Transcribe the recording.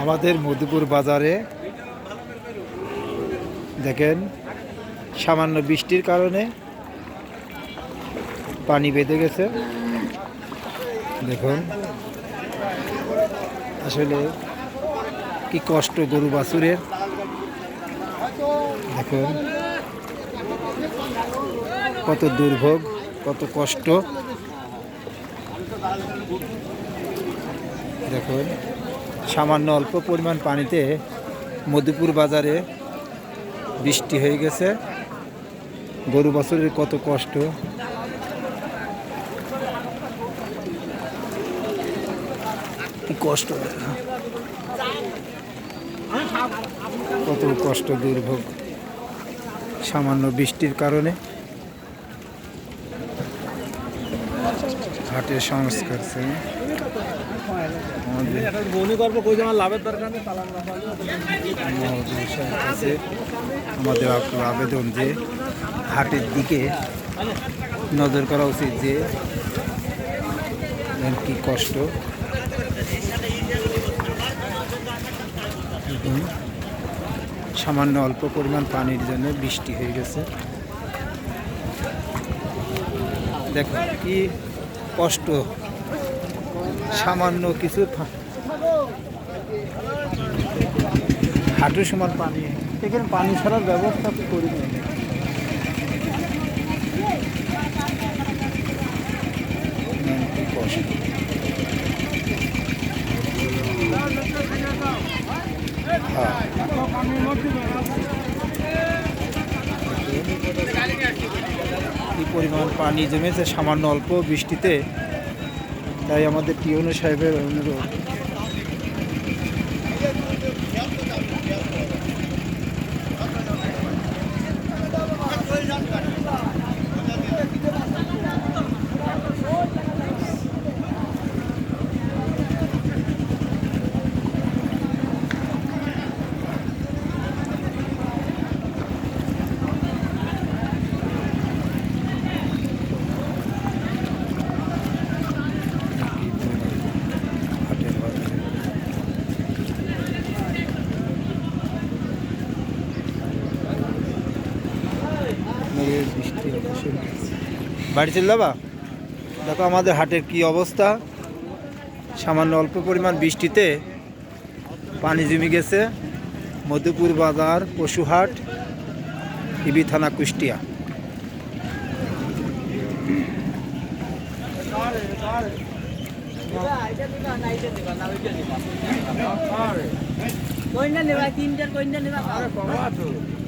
আমাদের মধুপুর বাজারে দেখেন সামান্য বৃষ্টির কারণে পানি বেঁধে গেছে। দেখুন আসলে কি কষ্ট গরু বাছুরের। দেখুন কত দুর্ভোগ, কত কষ্ট। দেখুন সামান্য অল্প পরিমাণ পানিতে মধুপুর বাজারে বৃষ্টি হয়ে গেছে। গরু বাছুরের কত কষ্ট। কি কষ্ট, কত কষ্ট দুর্ভোগ সামান্য বৃষ্টির কারণে। হাটের সংস্কার আমাদের আবেদন যে হাটের দিকে নজর করা উচিত, যে কি কষ্ট। সামান্য অল্প পরিমাণ পানির জন্য বৃষ্টি হয়ে গেছে। দেখো কি কষ্ট, সামান্য কিছু হাঁটু সমান পানি, এখানে পানি ছাড়ার ব্যবস্থা করি না। কি কষ্ট। কি পরিমাণ পানি জমেছে সামান্য অল্প বৃষ্টিতে। তাই আমাদের টিউনো সাহেবের অনুরোধ, বাড়ি চলে যাবা। দেখো আমাদের হাটের কি অবস্থা, সামান্য অল্প পরিমাণ বৃষ্টিতে পানি জমে গেছে। মধুপুর বাজার, পশুহাট, ইবি থানা, কুষ্টিয়া।